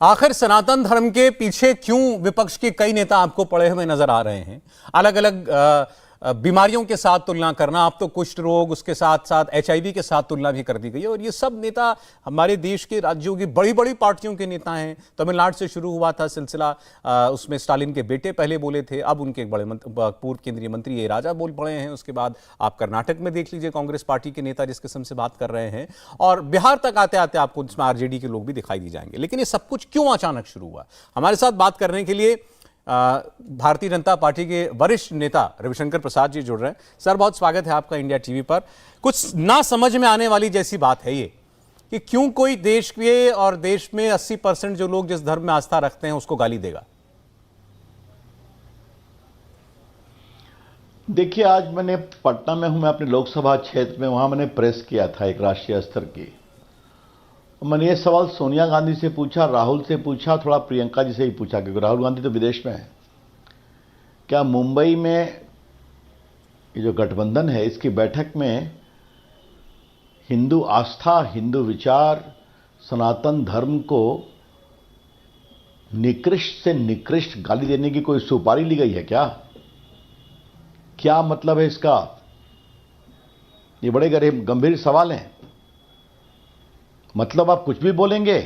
आखिर सनातन धर्म के पीछे क्यों विपक्ष के कई नेता आपको पड़े हुए नजर आ रहे हैं? अलग अलग बीमारियों के साथ तुलना करना, अब तो कुष्ठ रोग, उसके साथ साथ एचआईवी के साथ तुलना भी कर दी गई है। और ये सब नेता हमारे देश के राज्यों की बड़ी बड़ी पार्टियों के नेता हैं। तमिलनाडु से शुरू हुआ था सिलसिला, उसमें स्टालिन के बेटे पहले बोले थे, अब उनके एक बड़े पूर्व केंद्रीय मंत्री ए राजा बोल पड़े हैं। उसके बाद आप कर्नाटक में देख लीजिए, कांग्रेस पार्टी के नेता जिस किस्म से बात कर रहे हैं, और बिहार तक आते आते आपको इसमें आरजेडी के लोग भी दिखाई दी जाएंगे। लेकिन ये सब कुछ क्यों अचानक शुरू हुआ? हमारे साथ बात करने के लिए भारतीय जनता पार्टी के वरिष्ठ नेता रविशंकर प्रसाद जी जुड़ रहे हैं। सर, बहुत स्वागत है आपका इंडिया टीवी पर। कुछ ना समझ में आने वाली जैसी बात है ये कि क्यों कोई देश के और देश में 80% जो लोग जिस धर्म में आस्था रखते हैं उसको गाली देगा। देखिए, आज मैंने पटना में हूं, मैं अपने लोकसभा क्षेत्र में, वहां मैंने प्रेस किया था एक राष्ट्रीय स्तर की। मैंने ये सवाल सोनिया गांधी से पूछा, राहुल से पूछा, थोड़ा प्रियंका जी से ही पूछा, क्योंकि राहुल गांधी तो विदेश में है। क्या मुंबई में ये जो गठबंधन है, इसकी बैठक में हिंदू आस्था, हिंदू विचार, सनातन धर्म को निकृष्ट से निकृष्ट गाली देने की कोई सुपारी ली गई है क्या? क्या मतलब है इसका? ये बड़े गंभीर सवाल हैं। मतलब आप कुछ भी बोलेंगे,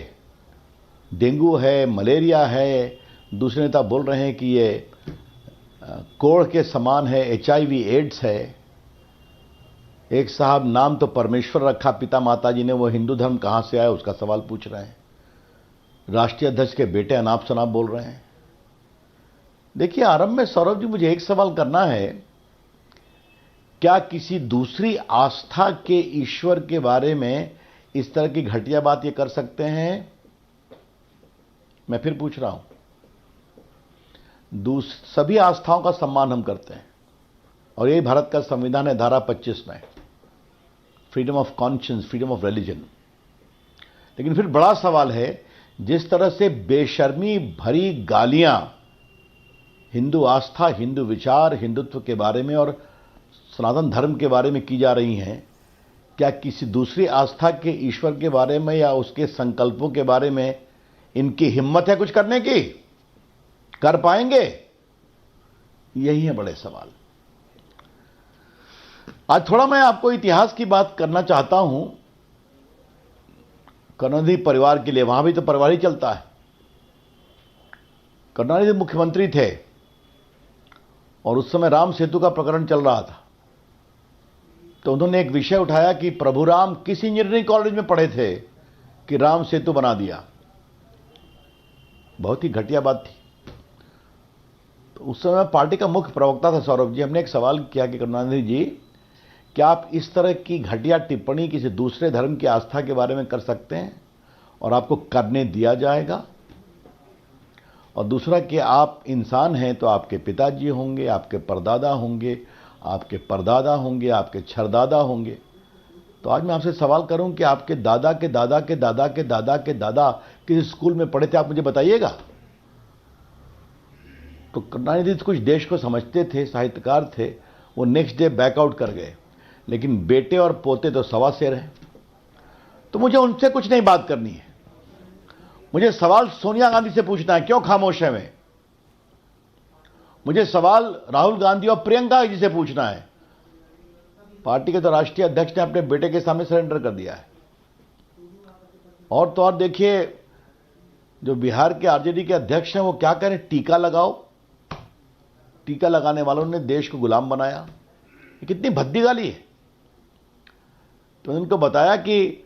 डेंगू है, मलेरिया है, दूसरे नेता बोल रहे हैं कि ये कोढ़ के समान है, एचआईवी एड्स है। एक साहब नाम तो परमेश्वर रखा पिता माता जी ने, वो हिंदू धर्म कहां से आया उसका सवाल पूछ रहे हैं। राष्ट्रीय अध्यक्ष के बेटे अनाप शनाप बोल रहे हैं। देखिए, आरंभ में सौरभ जी मुझे एक सवाल करना है, क्या किसी दूसरी आस्था के ईश्वर के बारे में इस तरह की घटिया बात ये कर सकते हैं? मैं फिर पूछ रहा हूं। सभी आस्थाओं का सम्मान हम करते हैं और यही भारत का संविधान है, धारा 25 में, freedom of conscience, freedom of religion. लेकिन फिर बड़ा सवाल है, जिस तरह से बेशर्मी भरी गालियां हिंदू आस्था, हिंदू विचार, हिंदुत्व के बारे में और सनातन धर्म के बारे में की जा रही हैं, क्या किसी दूसरी आस्था के ईश्वर के बारे में या उसके संकल्पों के बारे में इनकी हिम्मत है कुछ करने की? कर पाएंगे? यही है बड़े सवाल। आज थोड़ा मैं आपको इतिहास की बात करना चाहता हूं। करुणानिधि परिवार के लिए, वहां भी तो परिवार ही चलता है। करुणानिधि मुख्यमंत्री थे और उस समय राम सेतु का प्रकरण चल रहा था, तो उन्होंने एक विषय उठाया कि प्रभु राम किस इंजीनियरिंग कॉलेज में पढ़े थे कि राम सेतु बना दिया। बहुत ही घटिया बात थी। तो उस समय पार्टी का मुख्य प्रवक्ता था सौरभ जी। हमने एक सवाल किया कि करुणानिधि जी, क्या आप इस तरह की घटिया टिप्पणी किसी दूसरे धर्म की आस्था के बारे में कर सकते हैं और आपको करने दिया जाएगा? और दूसरा कि आप इंसान हैं तो आपके पिताजी होंगे, आपके परदादा होंगे, आपके परदादा होंगे, आपके छरदादा होंगे। तो आज मैं आपसे सवाल करूं कि आपके दादा के दादा के दादा के दादा के दादा किस स्कूल में पढ़े थे, आप मुझे बताइएगा। तो करुणानिधि कुछ देश को समझते थे, साहित्यकार थे, वो नेक्स्ट डे बैकआउट कर गए। लेकिन बेटे और पोते तो सवा शेर हैं। तो मुझे उनसे कुछ नहीं बात करनी है, मुझे सवाल सोनिया गांधी से पूछना है, क्यों खामोश है? मुझे सवाल राहुल गांधी और प्रियंका जी से पूछना है। पार्टी के तो राष्ट्रीय अध्यक्ष ने अपने बेटे के सामने सरेंडर कर दिया है। और तो और देखिए, जो बिहार के आरजेडी के अध्यक्ष हैं वो क्या कह रहे हैं, टीका लगाओ। टीका लगाने वालों ने देश को गुलाम बनाया। ये कितनी भद्दी गाली है। तो उनको बताया कि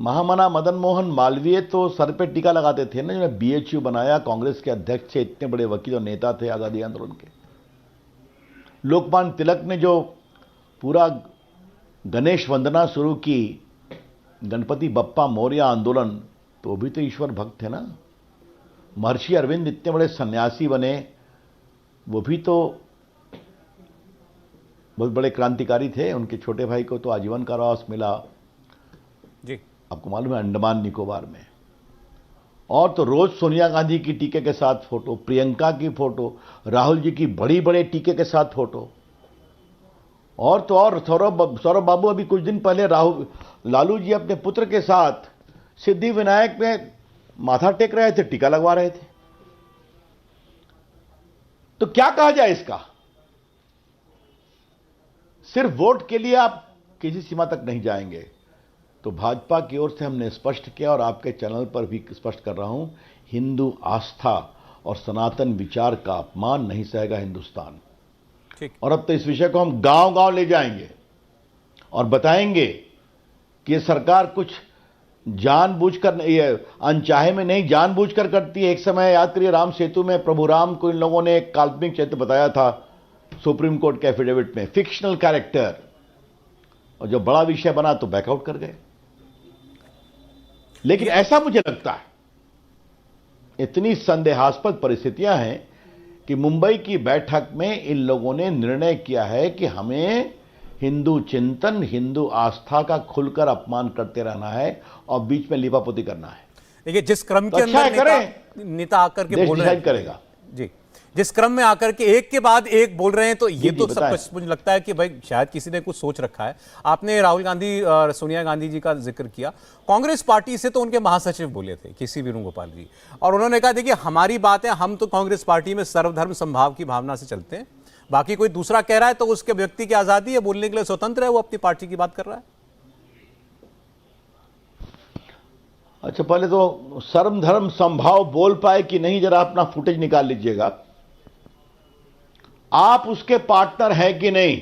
महामना मदन मोहन मालवीय तो सर पे टीका लगाते थे ना, जिन्होंने बीएचयू बनाया, कांग्रेस के अध्यक्ष थे, इतने बड़े वकील और नेता थे आजादी आंदोलन के। लोकमान्य तिलक ने जो पूरा गणेश वंदना शुरू की, गणपति बप्पा मौर्य आंदोलन, तो वो भी तो ईश्वर भक्त थे ना। महर्षि अरविंद इतने बड़े सन्यासी बने, वो भी तो बहुत बड़े क्रांतिकारी थे। उनके छोटे भाई को तो आजीवन कारावास मिला जी, आपको मालूम है, अंडमान निकोबार में। और तो रोज सोनिया गांधी की टीके के साथ फोटो, प्रियंका की फोटो, राहुल जी की बड़ी बड़े टीके के साथ फोटो। और तो और सौरभ बाबू, अभी कुछ दिन पहले लालू जी अपने पुत्र के साथ सिद्धि विनायक में माथा टेक रहे थे, टीका लगवा रहे थे। तो क्या कहा जाए इसका? सिर्फ वोट के लिए आप किसी सीमा तक नहीं जाएंगे। तो भाजपा की ओर से हमने स्पष्ट किया और आपके चैनल पर भी स्पष्ट कर रहा हूं, हिंदू आस्था और सनातन विचार का अपमान नहीं सहेगा हिंदुस्तान। ठीक। और अब तो इस विषय को हम गांव-गांव ले जाएंगे और बताएंगे कि ये सरकार कुछ जानबूझकर, ये अनचाहे में नहीं, जानबूझकर करती है। एक समय याद करिए, राम सेतु में प्रभु राम को इन लोगों ने एक काल्पनिक चरित्र बताया था सुप्रीम कोर्ट के एफिडेविट में, फिक्शनल कैरेक्टर, और जब बड़ा विषय बना तो बैकआउट कर गए। लेकिन ऐसा मुझे लगता है, इतनी संदेहास्पद परिस्थितियां हैं कि मुंबई की बैठक में इन लोगों ने निर्णय किया है कि हमें हिंदू चिंतन, हिंदू आस्था का खुलकर अपमान करते रहना है और बीच में लिपापोती करना है। देखिए, जिस क्रम तो के अच्छा अंदर नेता आकर के बोल रहे हैं, करेगा जी, जिस क्रम में आकर के एक के बाद एक बोल रहे हैं, तो ये तो सब बताएं। कुछ मुझे लगता है कि भाई शायद किसी ने कुछ सोच रखा है। आपने राहुल गांधी और सोनिया गांधी जी का जिक्र किया। कांग्रेस पार्टी से तो उनके महासचिव बोले थे, केसी वेणुगोपाल जी, और उन्होंने कहा देखिए हमारी बात है, हम तो कांग्रेस पार्टी में सर्वधर्म समभाव की भावना से चलते हैं, बाकी कोई दूसरा कह रहा है तो उसके व्यक्ति की आजादी है, बोलने के लिए स्वतंत्र है, वो अपनी पार्टी की बात कर रहा है। अच्छा, पहले तो सर्वधर्म समभाव बोल पाए कि नहीं, जरा अपना फुटेज निकाल लीजिएगा। आप उसके पार्टनर हैं कि नहीं?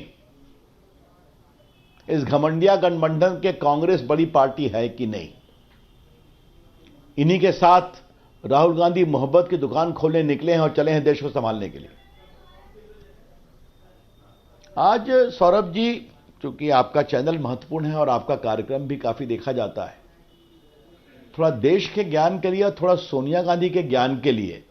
इस घमंडिया गठबंधन के कांग्रेस बड़ी पार्टी है कि नहीं? इन्हीं के साथ राहुल गांधी मोहब्बत की दुकान खोलने निकले हैं और चले हैं देश को संभालने के लिए। आज सौरभ जी, चूंकि आपका चैनल महत्वपूर्ण है और आपका कार्यक्रम भी काफी देखा जाता है, थोड़ा देश के ज्ञान के लिए और थोड़ा सोनिया गांधी के ज्ञान के लिए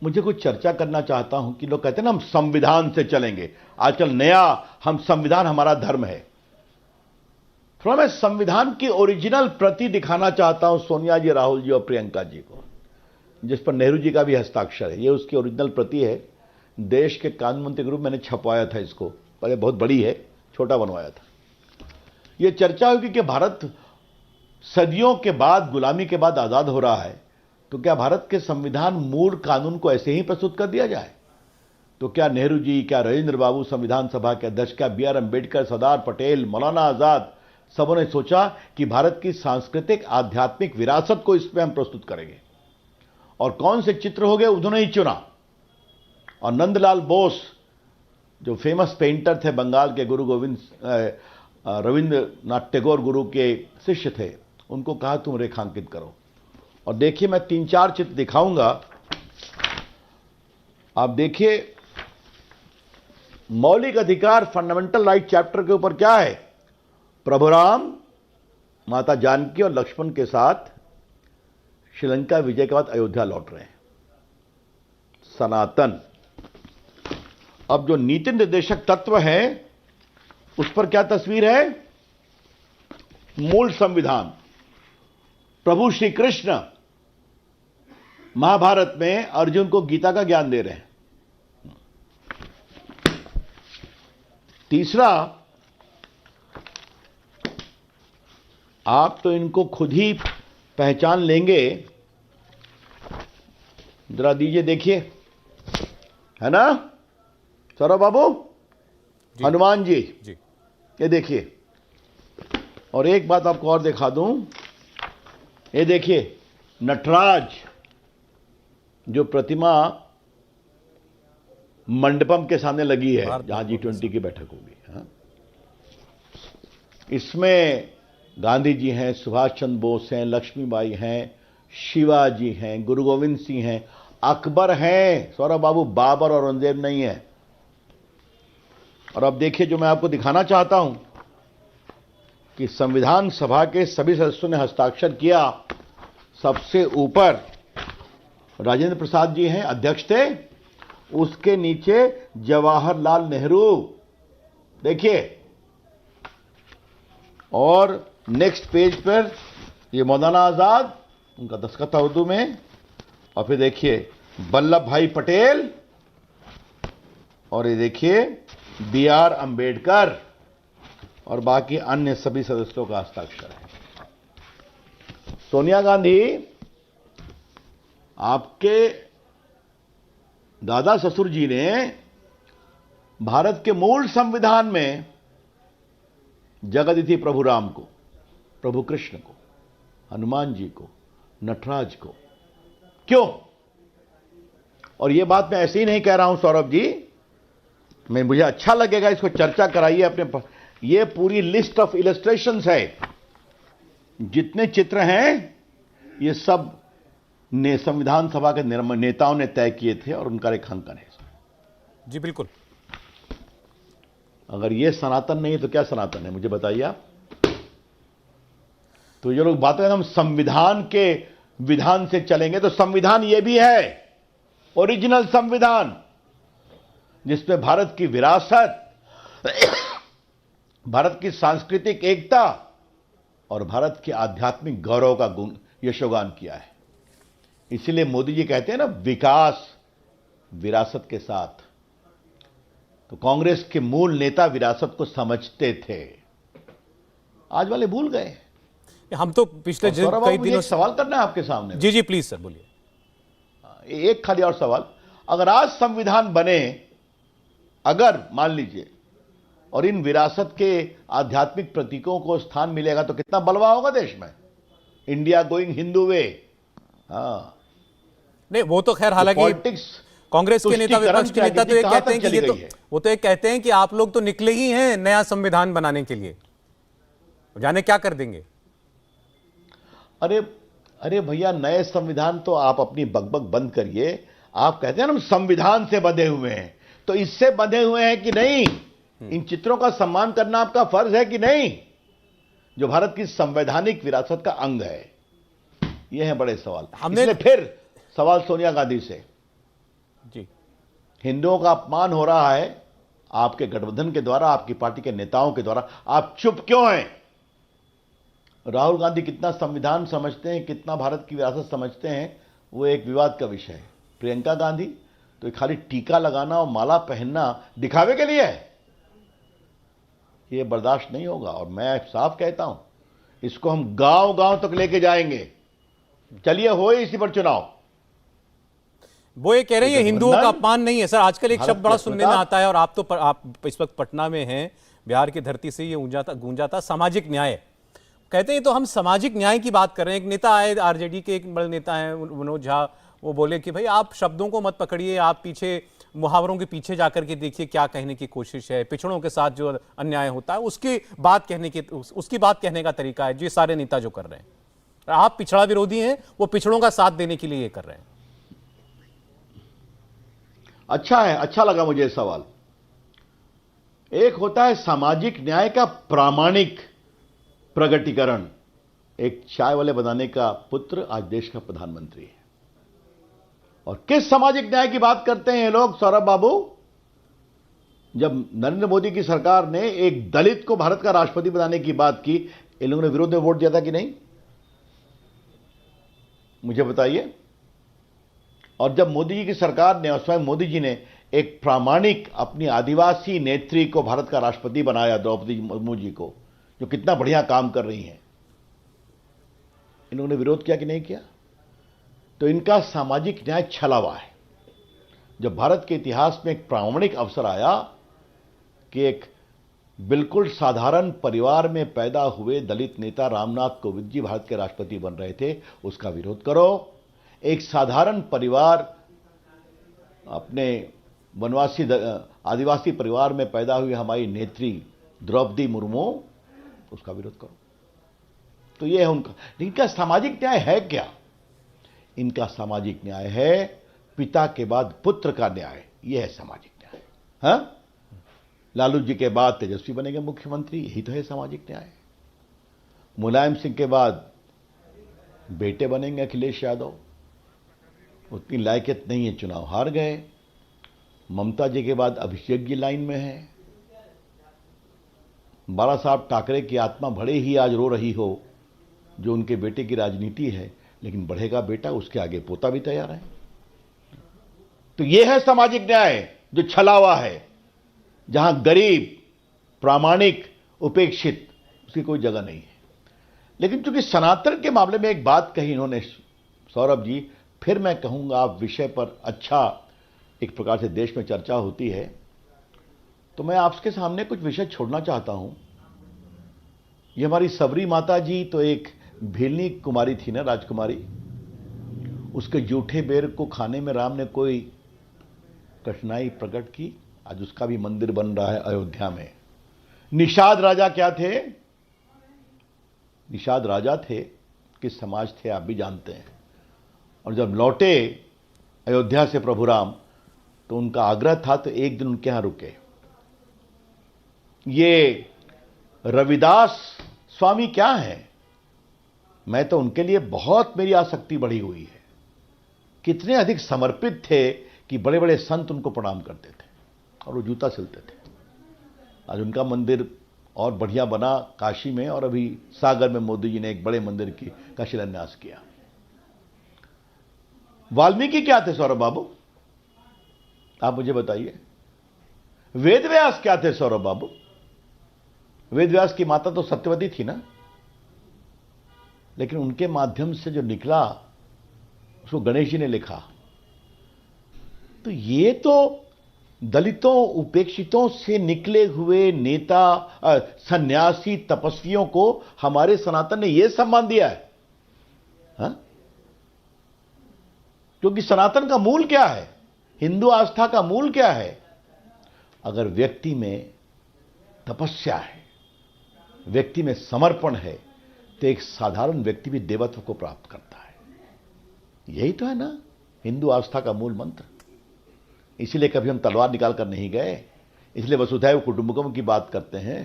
मुझे कुछ चर्चा करना चाहता हूं कि लोग कहते हैं ना हम संविधान से चलेंगे, आजकल नया हम संविधान हमारा धर्म है। थोड़ा मैं संविधान की ओरिजिनल प्रति दिखाना चाहता हूं सोनिया जी, राहुल जी और प्रियंका जी को, जिस पर नेहरू जी का भी हस्ताक्षर है। ये उसकी ओरिजिनल प्रति है। देश के कानून मंत्री ग्रुप मैंने छपवाया था इसको, पहले बहुत बड़ी है, छोटा बनवाया था। यह चर्चा होगी कि भारत सदियों के बाद, गुलामी के बाद आजाद हो रहा है, तो क्या भारत के संविधान मूल कानून को ऐसे ही प्रस्तुत कर दिया जाए? तो क्या नेहरू जी, क्या राजेंद्र बाबू संविधान सभा के अध्यक्ष, क्या बी आर अम्बेडकर, सरदार पटेल, मौलाना आजाद, सबों ने सोचा कि भारत की सांस्कृतिक आध्यात्मिक विरासत को इसमें हम प्रस्तुत करेंगे? और कौन से चित्र हो गए, उन्होंने ही चुना। और नंदलाल बोस, जो फेमस पेंटर थे बंगाल के, गुरु गोविंद रविंद्रनाथ टैगोर गुरु के शिष्य थे, उनको कहा तुम रेखांकित करो। और देखिए, मैं 3-4 चित्र दिखाऊंगा, आप देखिए। मौलिक अधिकार, फंडामेंटल राइट चैप्टर के ऊपर क्या है? प्रभु राम, माता जानकी और लक्ष्मण के साथ श्रीलंका विजय के बाद अयोध्या लौट रहे हैं। सनातन। अब जो नीति निर्देशक तत्व है उस पर क्या तस्वीर है? मूल संविधान। प्रभु श्री कृष्ण महाभारत में अर्जुन को गीता का ज्ञान दे रहे हैं। तीसरा, आप तो इनको खुद ही पहचान लेंगे, जरा दीजिए, देखिए, है ना सौरभ बाबू? हनुमान जी, ये देखिए। और एक बात आपको और दिखा दूं, ये देखिए नटराज, जो प्रतिमा मंडपम के सामने लगी है जहां G20 की बैठक होगी। हाँ? इसमें गांधी जी हैं, सुभाष चंद्र बोस हैं, लक्ष्मीबाई हैं, शिवाजी हैं, गुरु गोविंद सिंह हैं, अकबर हैं। सौरभ बाबू, बाबर और औरंगजेब नहीं है। और अब देखिए, जो मैं आपको दिखाना चाहता हूं कि संविधान सभा के सभी सदस्यों ने हस्ताक्षर किया। सबसे ऊपर राजेंद्र प्रसाद जी हैं, अध्यक्ष थे, उसके नीचे जवाहरलाल नेहरू, देखिए। और नेक्स्ट पेज पर ये मौलाना आजाद, उनका दस्तखत था उर्दू में। और फिर देखिए वल्लभ भाई पटेल, और ये देखिए बी आर अम्बेडकर, और बाकी अन्य सभी सदस्यों का हस्ताक्षर है। सोनिया गांधी आपके दादा ससुर जी ने भारत के मूल संविधान में जगह दी थी प्रभु राम को, प्रभु कृष्ण को, हनुमान जी को, नटराज को। क्यों? और यह बात मैं ऐसे ही नहीं कह रहा हूं सौरभ जी, मुझे अच्छा लगेगा, इसको चर्चा कराइए अपने। ये पूरी लिस्ट ऑफ इलस्ट्रेशंस है, जितने चित्र हैं ये सब संविधान सभा के नेताओं ने तय किए थे और उनका रेखांकन है। जी बिल्कुल। अगर ये सनातन नहीं है तो क्या सनातन है, मुझे बताइए आप। तो ये लोग बात करें हम संविधान के विधान से चलेंगे, तो संविधान ये भी है ओरिजिनल संविधान, जिसमें भारत की विरासत, भारत की सांस्कृतिक एकता और भारत के आध्यात्मिक गौरव का यशोगान किया है। इसीलिए मोदी जी कहते हैं ना, विकास विरासत के साथ। तो कांग्रेस के मूल नेता विरासत को समझते थे, आज वाले भूल गए। हम तो पिछले कई दिनों से सवाल करना है आपके सामने। जी जी प्लीज सर बोलिए। एक खाली और सवाल, अगर आज संविधान बने, अगर मान लीजिए, और इन विरासत के आध्यात्मिक प्रतीकों को स्थान मिलेगा तो कितना बलवा होगा देश में। इंडिया गोइंग हिंदू वे। हाँ नहीं, वो तो खैर हालांकि पॉलिटिक्स, कांग्रेस के नेता, विपक्ष के नेता तो ये कहते हैं कि ये तो, वो तो ये कहते हैं कि आप लोग तो निकले ही हैं नया संविधान बनाने के लिए, जाने क्या कर देंगे। अरे भैया, नए संविधान तो आप अपनी बकबक बंद करिए। आप कहते हैं ना हम संविधान से बंधे हुए हैं, तो इससे बंधे हुए हैं कि नहीं? इन चित्रों का सम्मान करना आपका फर्ज है कि नहीं, जो भारत की संवैधानिक विरासत का अंग है? ये है बड़े सवाल। इसलिए फिर सवाल सोनिया गांधी से, जी, हिंदुओं का अपमान हो रहा है आपके गठबंधन के द्वारा, आपकी पार्टी के नेताओं के द्वारा, आप चुप क्यों हैं? राहुल गांधी कितना संविधान समझते हैं, कितना भारत की विरासत समझते हैं, वो एक विवाद का विषय है। प्रियंका गांधी तो खाली टीका लगाना और माला पहनना दिखावे के लिए है, ये बर्दाश्त नहीं होगा। और मैं साफ कहता हूं, इसको हम गांव गांव तक लेके जाएंगे। चलिए हो इसी पर चुनाव। वो ये कह रहे हैं ये हिंदुओं का अपमान नहीं है। सर आजकल एक शब्द बड़ा सुनने में आता है, और आप इस वक्त पटना में हैं, बिहार की धरती से ये गूंजा था, सामाजिक न्याय। कहते हैं तो हम सामाजिक न्याय की बात कर रहे हैं। एक नेता आए, आरजेडी के एक बड़े नेता हैं मनोज झा, वो बोले कि भाई आप शब्दों को मत पकड़िए, आप पीछे मुहावरों के पीछे जाकर के देखिए क्या कहने की कोशिश है। पिछड़ों के साथ जो अन्याय होता है उसकी बात कहने का तरीका है, जो सारे नेता जो कर रहे हैं। आप पिछड़ा विरोधी हैं, वो पिछड़ों का साथ देने के लिए ये कर रहे हैं। अच्छा है, अच्छा लगा मुझे सवाल। एक होता है सामाजिक न्याय का प्रामाणिक प्रगटीकरण। एक चाय वाले बनाने का पुत्र आज देश का प्रधानमंत्री है, और किस सामाजिक न्याय की बात करते हैं ये लोग सौरभ बाबू? जब नरेंद्र मोदी की सरकार ने एक दलित को भारत का राष्ट्रपति बनाने की बात की, इन लोगों ने विरोध में वोट दिया था कि नहीं? मुझे बताइए। और जब मोदी जी की सरकार ने और स्वयं मोदी जी ने एक प्रामाणिक अपनी आदिवासी नेत्री को भारत का राष्ट्रपति बनाया, द्रौपदी मुर्मू जी को, जो कितना बढ़िया काम कर रही हैं, इन लोगों ने विरोध किया कि नहीं किया? तो इनका सामाजिक न्याय छला हुआ है। जब भारत के इतिहास में एक प्रामाणिक अवसर आया कि एक बिल्कुल साधारण परिवार में पैदा हुए दलित नेता रामनाथ कोविंद जी भारत के राष्ट्रपति बन रहे थे, उसका विरोध करो। एक साधारण परिवार, अपने वनवासी आदिवासी परिवार में पैदा हुई हमारी नेत्री द्रौपदी मुर्मू, उसका विरोध करो। तो यह है उनका। इनका सामाजिक न्याय है क्या? इनका सामाजिक न्याय है पिता के बाद पुत्र का न्याय। यह है सामाजिक न्याय। हाँ, लालू जी के बाद तेजस्वी बनेंगे मुख्यमंत्री, यही तो है सामाजिक न्याय। मुलायम सिंह के बाद बेटे बनेंगे अखिलेश यादव, उतनी लायकियत नहीं है, चुनाव हार गए। ममता जी के बाद अभिषेक जी लाइन में है। बाला साहब ठाकरे की आत्मा भले ही आज रो रही हो, जो उनके बेटे की राजनीति है, लेकिन बढ़ेगा बेटा, उसके आगे पोता भी तैयार है। तो यह है सामाजिक न्याय जो छला हुआ है, जहां गरीब, प्रामाणिक, उपेक्षित, उसकी कोई जगह नहीं है। लेकिन चूंकि सनातन के मामले में एक बात कही इन्होंने सौरभ जी, फिर मैं कहूंगा विषय पर अच्छा एक प्रकार से देश में चर्चा होती है, तो मैं आपके सामने कुछ विषय छोड़ना चाहता हूं। ये हमारी सबरी माता जी तो एक भीलनी कुमारी थी ना, राजकुमारी। उसके जूठे बेर को खाने में राम ने कोई कठिनाई प्रकट की, आज उसका भी मंदिर बन रहा है अयोध्या में। निषाद राजा क्या थे? निषाद राजा थे, किस समाज थे आप भी जानते हैं। और जब लौटे अयोध्या से प्रभु राम, तो उनका आग्रह था तो एक दिन उनके यहां रुके। ये रविदास स्वामी क्या है? मैं तो उनके लिए बहुत मेरी आसक्ति बढ़ी हुई है। कितने अधिक समर्पित थे कि बड़े बड़े संत उनको प्रणाम करते थे और वो जूता सिलते थे। आज उनका मंदिर और बढ़िया बना काशी में, और अभी सागर में मोदी जी ने एक बड़े मंदिर का शिलान्यास किया। वाल्मीकि क्या थे सौरभ बाबू? आप मुझे बताइए। वेद व्यास क्या थे सौरभ बाबू? वेद व्यास की माता तो सत्यवती थी ना, लेकिन उनके माध्यम से जो निकला उसको गणेश जी ने लिखा। तो ये तो दलितों उपेक्षितों से निकले हुए नेता, सन्यासी, तपस्वियों को हमारे सनातन ने यह सम्मान दिया है। हा? क्योंकि सनातन का मूल क्या है? हिंदू आस्था का मूल क्या है? अगर व्यक्ति में तपस्या है, व्यक्ति में समर्पण है, तो एक साधारण व्यक्ति भी देवत्व को प्राप्त करता है। यही तो है ना हिंदू आस्था का मूल मंत्र। इसीलिए कभी हम तलवार निकाल कर नहीं गए, इसलिए वसुधैव कुटुंबकम की बात करते हैं।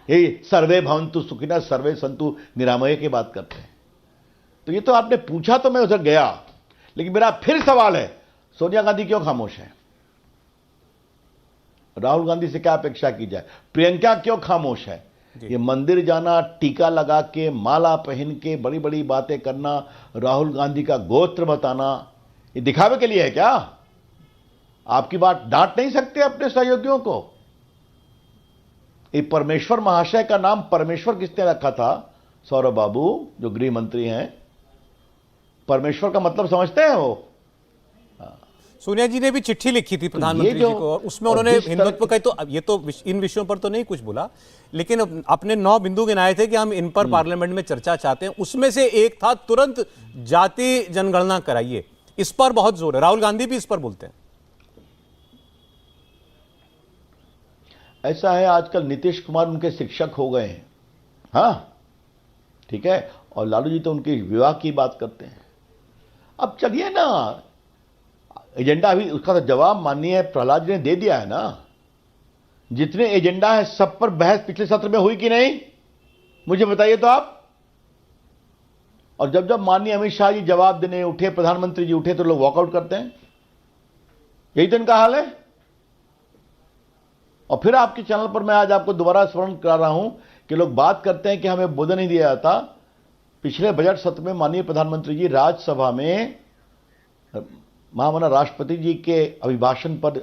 यही सर्वे भवन्तु सुखिनः सर्वे सन्तु निरामय की बात करते हैं। तो ये तो आपने पूछा तो मैं उधर गया, लेकिन मेरा फिर सवाल है, सोनिया गांधी क्यों खामोश है? राहुल गांधी से क्या अपेक्षा की जाए? प्रियंका क्यों खामोश है? ये मंदिर जाना, टीका लगा के, माला पहन के, बड़ी बड़ी बातें करना, राहुल गांधी का गोत्र बताना, ये दिखावे के लिए है क्या? आपकी बात डांट नहीं सकते अपने सहयोगियों को? ये परमेश्वर महाशय का नाम परमेश्वर किसने रखा था सौरभ बाबू, जो गृह मंत्री हैं? परमेश्वर का मतलब समझते हैं वो? सोनिया जी ने भी चिट्ठी लिखी थी प्रधानमंत्री जी को, और उसमें उन्होंने हिंदुत्व का तो ये तो इन विषयों पर तो नहीं कुछ बोला, लेकिन अपने 9 बिंदु गिनाए थे कि हम इन पर पार्लियामेंट में चर्चा चाहते हैं। उसमें से एक था तुरंत जाति जनगणना कराइए। इस पर बहुत जोर है, राहुल गांधी भी इस पर बोलते हैं। ऐसा है, आजकल नीतीश कुमार उनके शिक्षक हो गए हैं। हाँ ठीक है, और लालू जी तो उनके विवाह की बात करते हैं। अब चलिए ना, एजेंडा अभी उसका तो जवाब माननीय प्रहलाद जी ने दे दिया है ना। जितने एजेंडा है सब पर बहस पिछले सत्र में हुई कि नहीं, मुझे बताइए तो आप। और जब जब माननीय अमित शाह जी जवाब देने उठे, प्रधानमंत्री जी उठे, तो लोग वॉकआउट करते हैं। यही तो इनका हाल है। और फिर आपके चैनल पर मैं आज आपको दोबारा स्मरण करा रहा हूं कि लोग बात करते हैं कि हमें बोलने नहीं दिया जाता। पिछले बजट सत्र में माननीय प्रधानमंत्री जी राज्यसभा में महामना राष्ट्रपति जी के अभिभाषण पर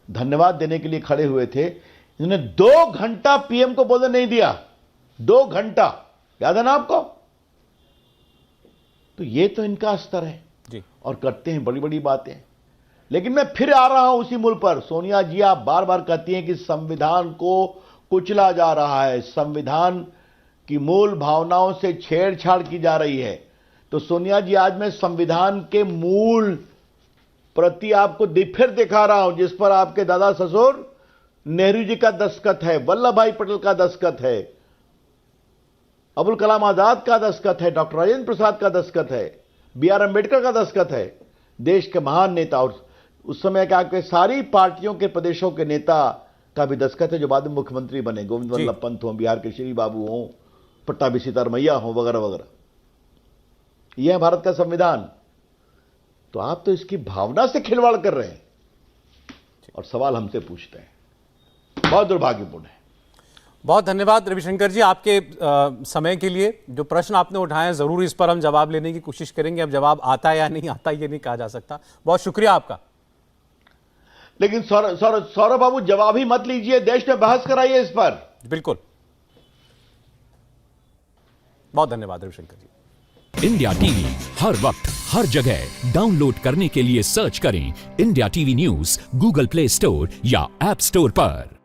धन्यवाद देने के लिए खड़े हुए थे। इन्होंने 2 घंटा पीएम को बोलने नहीं दिया। 2 घंटा, याद है ना आपको? तो ये तो इनका स्तर है जी। और करते हैं बड़ी बड़ी बातें। लेकिन मैं फिर आ रहा हूं उसी मूल पर। सोनिया जी आप बार बार कहती हैं कि संविधान को कुचला जा रहा है, संविधान की मूल भावनाओं से छेड़छाड़ की जा रही है। तो सोनिया जी, आज मैं संविधान के मूल प्रति आपको फिर दिखा रहा हूं, जिस पर आपके दादा ससुर नेहरू जी का दस्तखत है, वल्लभ भाई पटेल का दस्तखत है, अबुल कलाम आजाद का दस्तखत है, डॉक्टर राजेंद्र प्रसाद का दस्तखत है, बी.आर. अम्बेडकर का दस्तखत है, देश के महान नेता। और उस समय क्या आपके सारी पार्टियों के प्रदेशों के नेता का भी दस्तखत है, जो बाद में मुख्यमंत्री बने, गोविंद वल्लभ पंत हो, बिहार के श्री बाबू हो, पट्टाभी सीतारमैया हो, वगैरह वगैरह। यह है भारत का संविधान। तो आप तो इसकी भावना से खिलवाड़ कर रहे हैं और सवाल हमसे पूछते हैं। बहुत दुर्भाग्यपूर्ण है। बहुत धन्यवाद रविशंकर जी आपके समय के लिए। जो प्रश्न आपने उठाए हैं जरूर इस पर हम जवाब लेने की कोशिश करेंगे। अब जवाब आता है या नहीं आता ये नहीं कहा जा सकता। बहुत शुक्रिया आपका। लेकिन सौरभ बाबू जवाब ही मत लीजिए, देश में बहस कराइए इस पर। बिल्कुल, बहुत धन्यवाद रविशंकर जी। इंडिया टीवी हर वक्त हर जगह डाउनलोड करने के लिए सर्च करें India TV news Google play store या ऐप स्टोर पर।